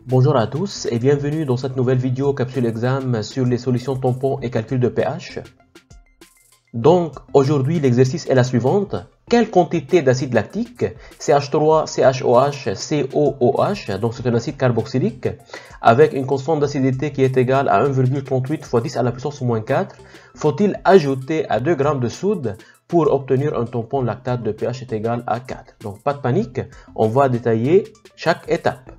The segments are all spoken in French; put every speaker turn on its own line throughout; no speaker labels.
Bonjour à tous et bienvenue dans cette nouvelle vidéo capsule exam sur les solutions tampons et calcul de pH. Donc aujourd'hui l'exercice est la suivante. Quelle quantité d'acide lactique CH3, CHOH, COOH, donc c'est un acide carboxylique, avec une constante d'acidité qui est égale à 1,38 fois 10 à la puissance moins 4, faut-il ajouter à 2 g de soude pour obtenir un tampon lactate de pH est égal à 4. Donc pas de panique, on va détailler chaque étape.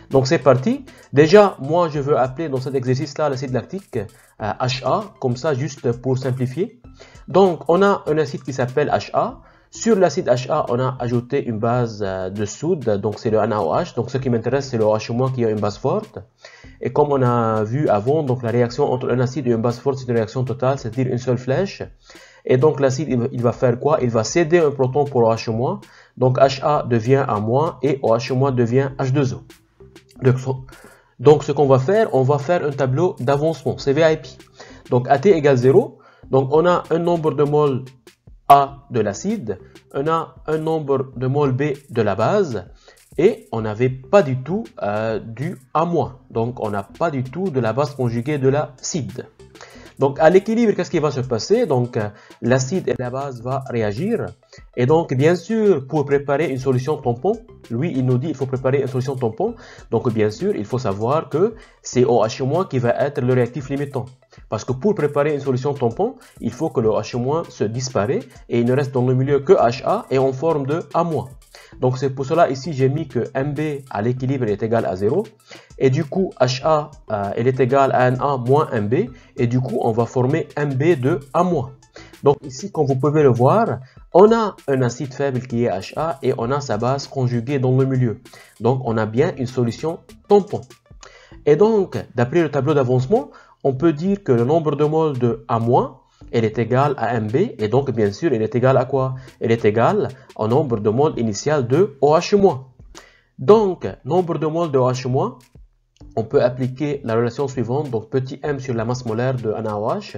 Donc c'est parti. Déjà, moi je veux appeler dans cet exercice-là l'acide lactique HA, comme ça juste pour simplifier. Donc on a un acide qui s'appelle HA. Sur l'acide HA, on a ajouté une base de soude, donc c'est le NaOH. Donc ce qui m'intéresse, c'est le OH- qui a une base forte. Et comme on a vu avant, donc la réaction entre un acide et une base forte, c'est une réaction totale, c'est-à-dire une seule flèche. Et donc l'acide, il va faire quoi? Il va céder un proton pour OH-. Donc HA devient A- et OH- devient H2O. Donc ce qu'on va faire, on va faire un tableau d'avancement, c'est VIP. Donc AT égale 0, donc on a un nombre de moles A de l'acide, on a un nombre de moles B de la base, et on n'avait pas du tout du A-, donc on n'a pas du tout de la base conjuguée de l'acide. Donc à l'équilibre, qu'est-ce qui va se passer? Donc l'acide et la base vont réagir. Et donc bien sûr, pour préparer une solution tampon, lui il nous dit qu'il faut préparer une solution tampon. Donc bien sûr, il faut savoir que c'est OH- qui va être le réactif limitant. Parce que pour préparer une solution tampon, il faut que le OH- se disparaît et il ne reste dans le milieu que HA et en forme de A-. Donc c'est pour cela ici j'ai mis que MB à l'équilibre est égal à 0 et du coup HA elle est égale à NA moins MB et du coup on va former MB de A-. Donc ici comme vous pouvez le voir, on a un acide faible qui est HA et on a sa base conjuguée dans le milieu. Donc on a bien une solution tampon. Et donc d'après le tableau d'avancement, on peut dire que le nombre de moles de A- elle est égale à MB et donc bien sûr elle est égale à quoi? Elle est égale au nombre de moles initial de OH-. Donc nombre de moles de OH-, on peut appliquer la relation suivante, donc petit m sur la masse molaire de NaOH.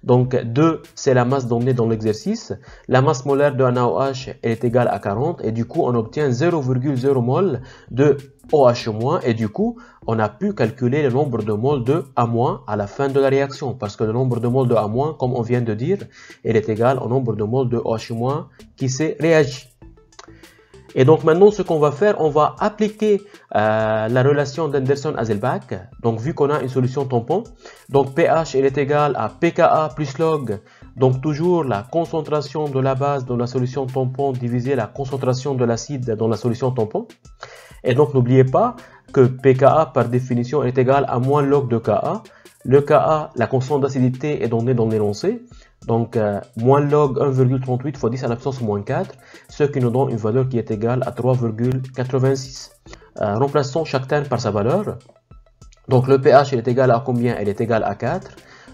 Donc 2 c'est la masse donnée dans l'exercice, la masse molaire de NaOH est égale à 40 et du coup on obtient 0,0 mol de OH- et du coup on a pu calculer le nombre de moles de A- à la fin de la réaction parce que le nombre de moles de A-, comme on vient de dire, il est égal au nombre de moles de OH- qui s'est réagi. Et donc maintenant, ce qu'on va faire, on va appliquer la relation d'Anderson-Hasselbalch. Donc vu qu'on a une solution tampon, donc pH elle est égale à pKa plus log, donc toujours la concentration de la base dans la solution tampon divisé la concentration de l'acide dans la solution tampon. Et donc n'oubliez pas que pKa par définition est égal à moins log de Ka. Le Ka, la constante d'acidité est donnée dans l'énoncé. Donc, moins log 1,38 fois 10 à la puissance moins 4, ce qui nous donne une valeur qui est égale à 3,86. Remplaçons chaque terme par sa valeur. Donc, le pH il est égal à combien? Elle est égale à 4.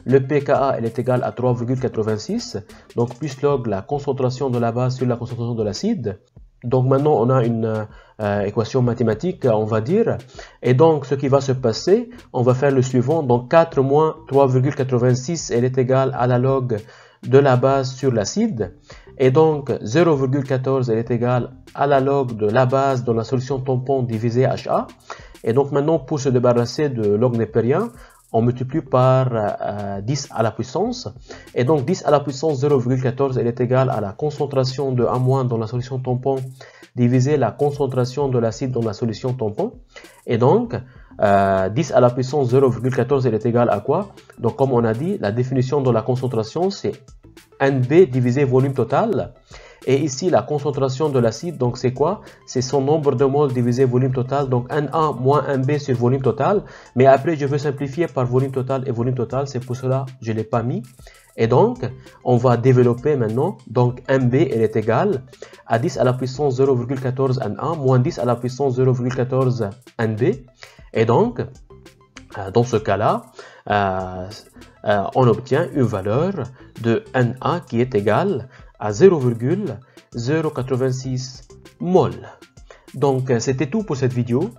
Le pKa elle est égal à 3,86. Donc, plus log la concentration de la base sur la concentration de l'acide. Donc, maintenant, on a une équation mathématique, on va dire. Et donc, ce qui va se passer, on va faire le suivant. Donc, 4 moins 3,86, elle est égale à la log de la base sur l'acide. Et donc, 0,14, elle est égale à la log de la base dans la solution tampon divisé HA. Et donc, maintenant, pour se débarrasser de log népérien, on multiplie par 10 à la puissance. Et donc 10 à la puissance 0,14 elle est égale à la concentration de A- dans la solution tampon divisé la concentration de l'acide dans la solution tampon. Et donc 10 à la puissance 0,14 elle est égale à quoi? Donc comme on a dit, la définition de la concentration c'est NB divisé volume total. Et ici, la concentration de l'acide, donc c'est quoi? C'est son nombre de moles divisé volume total, donc Na moins Mb sur volume total. Mais après, je veux simplifier par volume total et volume total, c'est pour cela que je ne l'ai pas mis. Et donc, on va développer maintenant, donc Mb, elle est égale à 10 à la puissance 0,14 Na moins 10 à la puissance 0,14 Nb. Et donc, dans ce cas-là, on obtient une valeur de Na qui est égale à 0,086 mol. Donc c'était tout pour cette vidéo.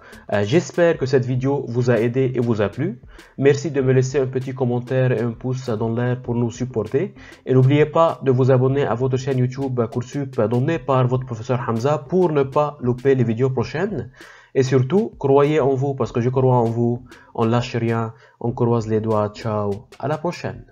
J'espère que cette vidéo vous a aidé et vous a plu. Merci de me laisser un petit commentaire et un pouce dans l'air pour nous supporter. Et n'oubliez pas de vous abonner à votre chaîne YouTube Coursup donnée par votre professeur Hamza pour ne pas louper les vidéos prochaines. Et surtout, croyez en vous parce que je crois en vous. On lâche rien, on croise les doigts. Ciao, à la prochaine.